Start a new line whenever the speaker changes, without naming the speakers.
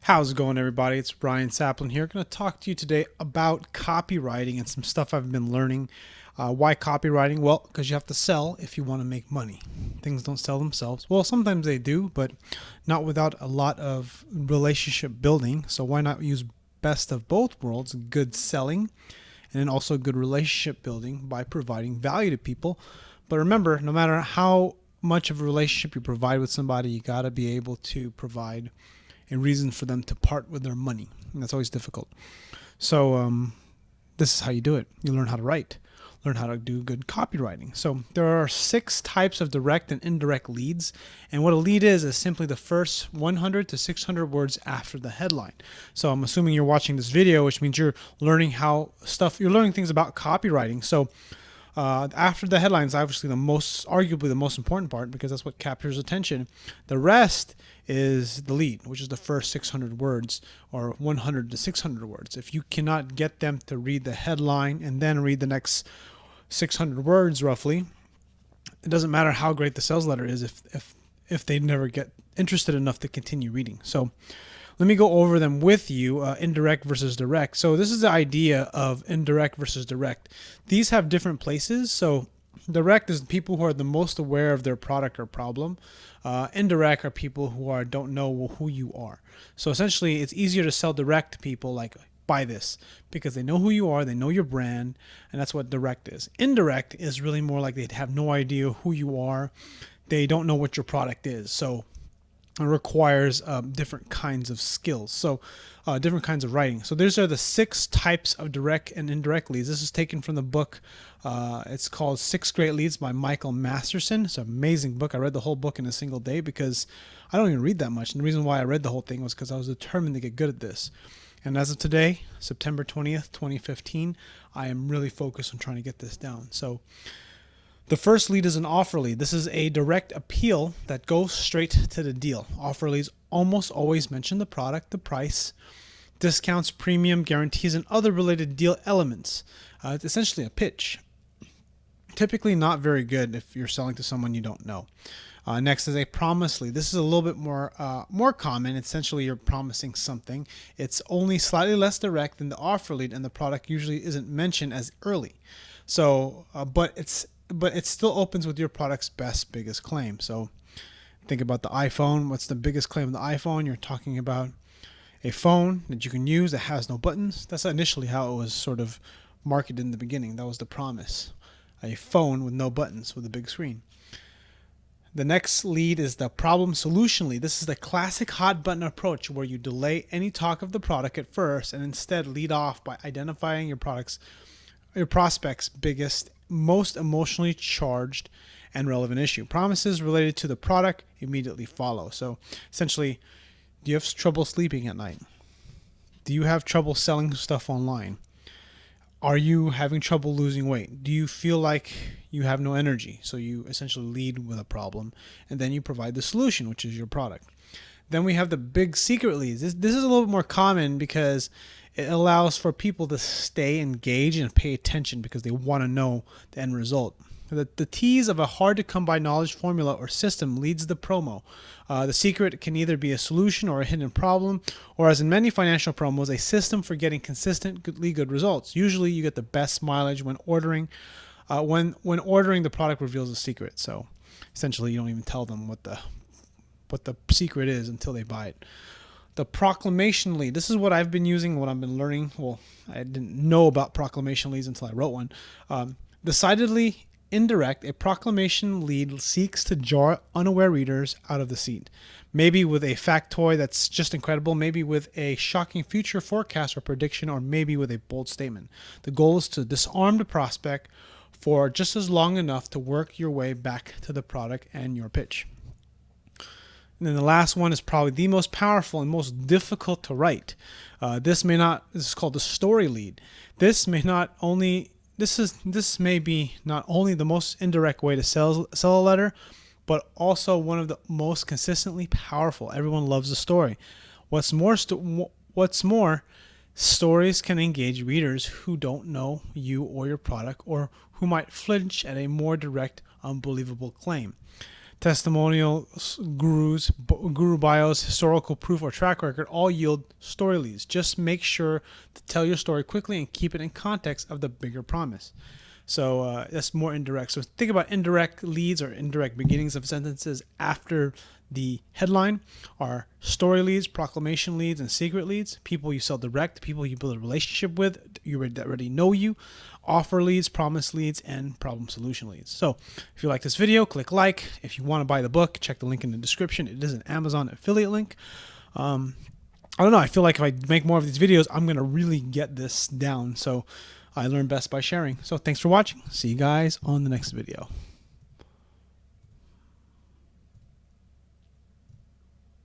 How's it going, everybody? It's Brian Saplin here. Going to talk to you today about copywriting and some stuff I've been learning. Why copywriting? Well, because you have to sell if you want to make money. Things don't sell themselves. Well, sometimes they do, but not without a lot of relationship building. So why not use best of both worlds, good selling and then also good relationship building by providing value to people. But remember, no matter how much of a relationship you provide with somebody, you got to be able to provide a reason for them to part with their money. And that's always difficult. So this is how you do it. You learn how to write, learn how to do good copywriting. So there are 6 types of direct and indirect leads. And what a lead is simply the first 100 to 600 words after the headline. So I'm assuming you're watching this video, which means you're learning you're learning things about copywriting. So after the headline is obviously arguably the most important part, because that's what captures attention. The rest is the lead, which is the first 600 words or 100 to 600 words. If you cannot get them to read the headline and then read the next 600 words roughly, it doesn't matter how great the sales letter is if they never get interested enough to continue reading. So let me go over them with you, indirect versus direct. So this is the idea of indirect versus direct. These have different places. So direct is people who are the most aware of their product or problem. Indirect are people who don't know who you are. So essentially, it's easier to sell direct to people like, buy this, because they know who you are, they know your brand, and that's what direct is. Indirect is really more like they have no idea who you are. They don't know what your product is. So it requires different kinds of skills, so different kinds of writing. So these are the 6 types of direct and indirect leads. This is taken from the book. It's called 6 Great Leads by Micheal Masterson. It's an amazing book. I read the whole book in a single day because I don't even read that much. And the reason why I read the whole thing was because I was determined to get good at this. And as of today, September 20th, 2015, I am really focused on trying to get this down. So the first lead is an offer lead. This is a direct appeal that goes straight to the deal. Offer leads almost always mention the product, the price, discounts, premium, guarantees, and other related deal elements. It's essentially a pitch. Typically not very good if you're selling to someone you don't know. Next is a promise lead. This is a little bit more common. Essentially, you're promising something. It's only slightly less direct than the offer lead, and the product usually isn't mentioned as early. So, but it still opens with your product's biggest claim. So think about the iPhone. What's the biggest claim of the iPhone? You're talking about a phone that you can use that has no buttons. That's initially how it was sort of marketed in the beginning. That was the promise. A phone with no buttons with a big screen. The next lead is the problem solution lead. This is the classic hot button approach where you delay any talk of the product at first and instead lead off by identifying your prospect's biggest, most emotionally charged and relevant issue. Promises related to the product immediately follow. So essentially, do you have trouble sleeping at night? Do you have trouble selling stuff online? Are you having trouble losing weight? Do you feel like you have no energy? So you essentially lead with a problem and then you provide the solution, which is your product. Then we have the big secret leads. This is a little bit more common because it allows for people to stay engaged and pay attention because they want to know the end result. The tease of a hard-to-come-by knowledge formula or system leads the promo. The secret can either be a solution or a hidden problem, or as in many financial promos, a system for getting consistently good results. Usually you get the best mileage when ordering. When ordering, the product reveals the secret. So essentially you don't even tell them what the secret is until they buy it. The Proclamation Lead. This is what I've been using, what I've been learning. Well, I didn't know about Proclamation Leads until I wrote one. Decidedly indirect, a Proclamation Lead seeks to jar unaware readers out of the seat. Maybe with a factoid that's just incredible, maybe with a shocking future forecast or prediction, or maybe with a bold statement. The goal is to disarm the prospect for just as long enough to work your way back to the product and your pitch. And then the last one is probably the most powerful and most difficult to write. This is called the story lead. This may be not only the most indirect way to sell a letter, but also one of the most consistently powerful. Everyone loves a story. What's more, stories can engage readers who don't know you or your product, or who might flinch at a more direct, unbelievable claim. testimonials, guru bios, historical proof, or track record all yield story leads. Just make sure to tell your story quickly and keep it in context of the bigger promise. So that's more indirect. So think about indirect leads or indirect beginnings of sentences after the headline are story leads, proclamation leads, and secret leads. People you sell direct, people you build a relationship with, that already know you, offer leads, promise leads, and problem solution leads. So if you like this video, click like. If you want to buy the book, check the link in the description. It is an Amazon affiliate link. I don't know. I feel like if I make more of these videos, I'm going to really get this down. So I learn best by sharing. So thanks for watching. See you guys on the next video.